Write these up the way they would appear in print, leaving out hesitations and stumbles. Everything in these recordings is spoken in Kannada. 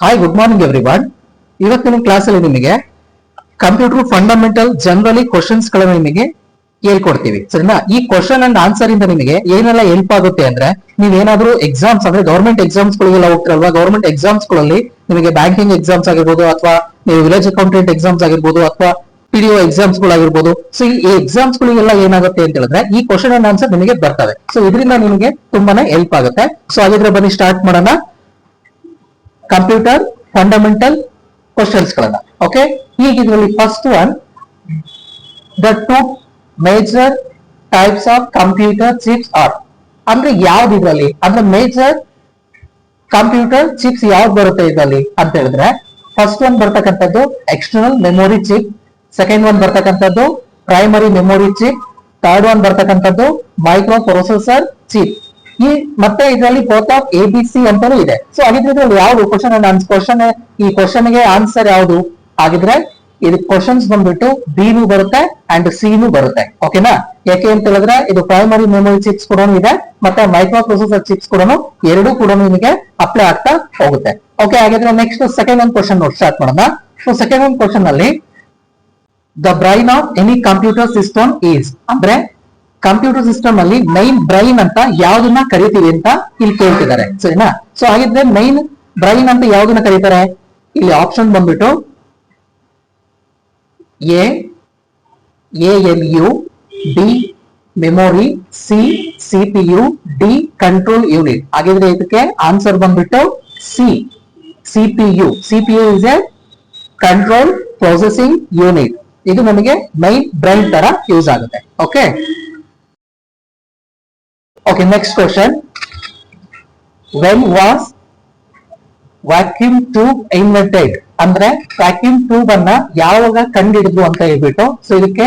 Hi, good morning everyone. ಇವತ್ತಿನ ಕ್ಲಾಸ್ ಅಲ್ಲಿ ನಿಮಗೆ ಕಂಪ್ಯೂಟರ್ ಫಂಡಮೆಂಟಲ್ ಜನರಲಿ ಕ್ವಶನ್ಸ್ ಗಳನ್ನ ನಿಮಗೆ ಹೇಳ್ಕೊಡ್ತೀವಿ. ಸರಿನಾ? ಈ ಕ್ವಶನ್ ಅಂಡ್ ಆನ್ಸರ್ ಇಂದ ನಿಮಗೆ ಏನೆಲ್ಲ ಹೆಲ್ಪ್ ಆಗುತ್ತೆ ಅಂದ್ರೆ, ನೀವೇನಾದ್ರೂ ಎಕ್ಸಾಮ್ಸ್ ಅಂದ್ರೆ ಗವರ್ಮೆಂಟ್ ಎಕ್ಸಾಮ್ಸ್ ಗಳಿಗೆಲ್ಲ ಹೋಗ್ತಿರಲ್ವಾ, ಗವರ್ಮೆಂಟ್ ಎಕ್ಸಾಮ್ಸ್ ಗಳಲ್ಲಿ ನಿಮಗೆ ಬ್ಯಾಂಕಿಂಗ್ ಎಕ್ಸಾಮ್ಸ್ ಆಗಿರ್ಬೋದು, ಅಥವಾ ನೀವು ವಿಲೇಜ್ ಅಕೌಂಟೆಂಟ್ ಎಕ್ಸಾಮ್ಸ್ ಆಗಿರ್ಬೋದು, ಅಥವಾ PDO ಎಕ್ಸಾಮ್ಸ್ ಗಳಾಗಿರ್ಬೋದು. ಸೊ ಈ ಎಕ್ಸಾಮ್ಸ್ ಗಳಿಗೆಲ್ಲ ಏನಾಗುತ್ತೆ ಅಂತ ಹೇಳಿದ್ರೆ, ಈ ಕ್ವಶನ್ ಅಂಡ್ ಆನ್ಸರ್ ನಿಮಗೆ ಬರ್ತವೆ. ಸೊ ಇದರಿಂದ ನಿಮಗೆ ತುಂಬಾನೇ ಹೆಲ್ಪ್ ಆಗುತ್ತೆ. ಸೊ ಹಾಗಿದ್ರೆ ಬನ್ನಿ ಸ್ಟಾರ್ಟ್ ಮಾಡೋಣ ಕಂಪ್ಯೂಟರ್ ಫಂಡಮೆಂಟಲ್ ಕ್ವಶನ್ಸ್ ಗಳನ್ನ. ಓಕೆ, ಈಗ ಇದರಲ್ಲಿ first one, the two major types of computer chips are. ಅಂದ್ರೆ ಯಾವ್ದು ಇದರಲ್ಲಿ, ಅಂದ್ರೆ ಮೇಜರ್ ಕಂಪ್ಯೂಟರ್ ಚಿಪ್ಸ್ ಯಾವ್ದು ಬರುತ್ತೆ ಇದರಲ್ಲಿ ಅಂತ ಹೇಳಿದ್ರೆ, ಫಸ್ಟ್ ಒನ್ ಬರ್ತಕ್ಕಂಥದ್ದು external memory chip, second one ಬರ್ತಕ್ಕಂಥದ್ದು primary memory chip, third one ಬರ್ತಕ್ಕಂಥದ್ದು ಮೈಕ್ರೋ ಪ್ರೊಸೆಸರ್ ಚಿಪ್. ಈ ಮತ್ತೆ ಇದರಲ್ಲಿ ಬೋತ್ ಆಫ್ ABC ಅಂತಾನೂ ಇದೆ. ಸೊ ಹಾಗಿದ್ರೆ ಇದ್ರಲ್ಲಿ ಯಾವ್ದು ಕ್ವಶನ್ ಈ ಕ್ವಶನ್ ಗೆ ಆನ್ಸರ್ ಯಾವುದು ಆಗಿದ್ರೆ, ಇದು ಕ್ವಶನ್ಸ್ ಬಂದ್ಬಿಟ್ಟು B ನು ಬರುತ್ತೆ ಅಂಡ್ C ನು ಬರುತ್ತೆ. ಓಕೆನಾ? ಯಾಕೆ ಅಂತ ಹೇಳಿದ್ರೆ, ಇದು ಪ್ರೈಮರಿ ಮೆಮೊರಿ ಚಿಪ್ಸ್ ಕೂಡ ಇದೆ, ಮತ್ತೆ ಮೈಕ್ರೋ ಪ್ರೊಸೆಸರ್ ಚಿಪ್ಸ್ ಕೂಡ ಎರಡೂ ಕೂಡ ನಿಮಗೆ ಅಪ್ಲೈ ಆಗ್ತಾ ಹೋಗುತ್ತೆ. ಓಕೆ, ಹಾಗಿದ್ರೆ ನೆಕ್ಸ್ಟ್ ಸೆಕೆಂಡ್ ಒನ್ ಕ್ವಶನ್ ನೋಡಿ ಸ್ಟಾರ್ಟ್ ಮಾಡೋಣ. ಸೊ ಸೆಕೆಂಡ್ ಒನ್ ಕ್ವಶನ್ ಅಲ್ಲಿ, the brain of any computer system is, ಅಂದ್ರೆ ಕಂಪ್ಯೂಟರ್ ಸಿಸ್ಟಮ್ ಅಲ್ಲಿ ಮೈನ್ ಬ್ರೈನ್ ಅಂತ ಯಾವ್ದನ್ನ ಕರಿತೀವಿ ಅಂತ ಇಲ್ಲಿ ಕೇಳ್ತಿದ್ದಾರೆ. ಸರಿನಾ? ಸೊ ಹಾಗಿದ್ರೆ ಮೈನ್ ಬ್ರೈನ್ ಅಂತ ಯಾವ್ದನ್ನ ಕರೀತಾರೆ, ಇಲ್ಲಿ ಆಪ್ಷನ್ ಬಂದ್ಬಿಟ್ಟು ALU, B memory, C CPU, D control unit. ಹಾಗಿದ್ರೆ ಇದಕ್ಕೆ ಆನ್ಸರ್ ಬಂದ್ಬಿಟ್ಟು C CPU. CPU is A control processing unit. ಇದು ನಮಗೆ ಮೈನ್ ಬ್ರೈನ್ ತರ ಯೂಸ್ ಆಗುತ್ತೆ. Okay okay, next question, when was vacuum tube invented? ಅಂದ್ರೆ ವ್ಯಾಕ್ಯೂಮ್ ಟ್ಯೂಬ್ ಅನ್ನ ಯಾವಾಗ ಕಂಡುಹಿಡಿದ್ರು ಅಂತ ಹೇಳ್ಬಿಟ್ಟು. ಸೊ ಇದಕ್ಕೆ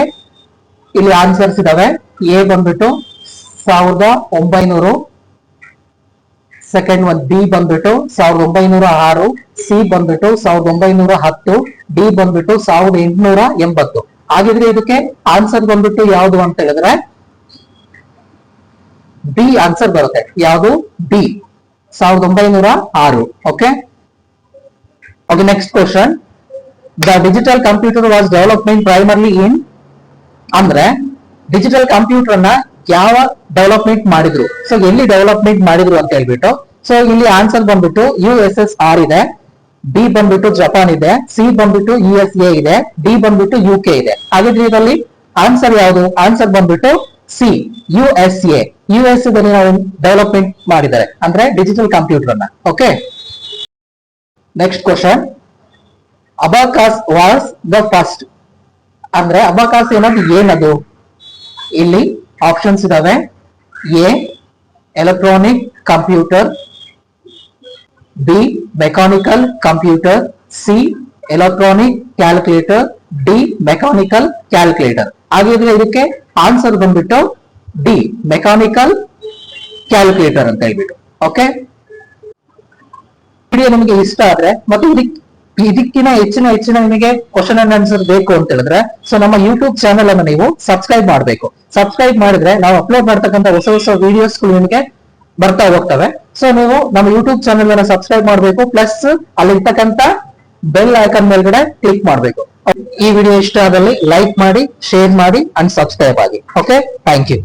ಇಲ್ಲಿ ಆನ್ಸರ್ಸ್ ಇದಾವೆ. ಎ ಬಂದ್ಬಿಟ್ಟು 1900, ಸೆಕೆಂಡ್ ಒನ್ ಬಿ ಬಂದ್ಬಿಟ್ಟು 1906, ಸಿ ಬಂದ್ಬಿಟ್ಟು 1910, ಡಿ ಬಂದ್ಬಿಟ್ಟು 1880. ಹಾಗಿದ್ರೆ ಇದಕ್ಕೆ ಆನ್ಸರ್ ಬಂದ್ಬಿಟ್ಟು ಯಾವುದು ಅಂತ ಹೇಳಿದ್ರೆ ಡಿ ಆನ್ಸರ್ ಬರುತ್ತೆ. ಯಾವುದು? D 1906. Okay okay, next question, the digital computer was development primarily in, ಅಂದ್ರೆ ಡಿಜಿಟಲ್ ಕಂಪ್ಯೂಟರ್ ಅನ್ನ ಯಾವ ಡೆವಲಪ್ಮೆಂಟ್ ಮಾಡಿದ್ರು, ಸೊ ಎಲ್ಲಿ ಡೆವಲಪ್ಮೆಂಟ್ ಮಾಡಿದ್ರು ಅಂತ ಹೇಳ್ಬಿಟ್ಟು. ಸೊ ಇಲ್ಲಿ ಆನ್ಸರ್ ಬಂದ್ಬಿಟ್ಟು USSR ಇದೆ, ಬಿ ಬಂದ್ಬಿಟ್ಟು ಜಪಾನ್ ಇದೆ, ಸಿ ಬಂದ್ಬಿಟ್ಟು USA ಇದೆ, ಡಿ ಬಂದ್ಬಿಟ್ಟು UK ಇದೆ. ಹಾಗಿದ್ರೆ ಇದರಲ್ಲಿ ಆನ್ಸರ್ ಯಾವುದು? ಆನ್ಸರ್ ಬಂದ್ಬಿಟ್ಟು ಸಿ USA. US ದಲ್ಲಿ ನಾವು ಡೆವಲಪ್ಮೆಂಟ್ ಮಾಡಿದ್ದಾರೆ ಅಂದ್ರೆ ಡಿಜಿಟಲ್ ಕಂಪ್ಯೂಟರ್ ಅನ್ನ. Okay, next question, abacus was the first, ಅಂದ್ರೆ ಅಬಾಕಸ್ ಏನದು? ಇಲ್ಲಿ ಆಪ್ಷನ್ಸ್ ಇದಾವೆ. A electronic computer, B mechanical computer, C electronic calculator, D mechanical calculator. ಹಾಗಿದ್ರೆ ಇದಕ್ಕೆ ಆನ್ಸರ್ ಬಂದ್ಬಿಟ್ಟು ಡಿ ಮೆಕ್ಯಾನಿಕಲ್ ಕ್ಯಾಲ್ಕುಲೇಟರ್ ಅಂತ ಹೇಳ್ಬಿಟ್ಟು. ಓಕೆ, ವಿಡಿಯೋ ನಿಮಗೆ ಇಷ್ಟ ಆದ್ರೆ ಮತ್ತೆ ಇದಕ್ಕಿಂತ ಹೆಚ್ಚಿನ ನಿಮಗೆ ಕ್ವಶನ್ ಅಂಡ್ ಆನ್ಸರ್ ಬೇಕು ಅಂತ ಹೇಳಿದ್ರೆ, ಸೊ ನಮ್ಮ ಯೂಟ್ಯೂಬ್ ಚಾನೆಲ್ ಅನ್ನು ನೀವು ಸಬ್ಸ್ಕ್ರೈಬ್ ಮಾಡಬೇಕು. ಸಬ್ಸ್ಕ್ರೈಬ್ ಮಾಡಿದ್ರೆ ನಾವು ಅಪ್ಲೋಡ್ ಮಾಡ್ತಕ್ಕಂಥ ಹೊಸ ವಿಡಿಯೋಸ್ ನಿಮಗೆ ಬರ್ತಾ ಹೋಗ್ತವೆ. ಸೊ ನೀವು ನಮ್ಮ ಯೂಟ್ಯೂಬ್ ಚಾನೆಲ್ ಅನ್ನು ಸಬ್ಸ್ಕ್ರೈಬ್ ಮಾಡಬೇಕು, ಪ್ಲಸ್ ಅಲ್ಲಿ ಇರ್ತಕ್ಕಂಥ ಬೆಲ್ ಐಕಾನ್ ಮೇಲ್ಗಡೆ ಕ್ಲಿಕ್ ಮಾಡಬೇಕು. ಈ ವಿಡಿಯೋ ಇಷ್ಟ ಆದಲ್ಲಿ ಲೈಕ್ ಮಾಡಿ, ಶೇರ್ ಮಾಡಿ ಅಂಡ್ ಸಬ್ಸ್ಕ್ರೈಬ್ ಆಗಿ. Okay, thank you.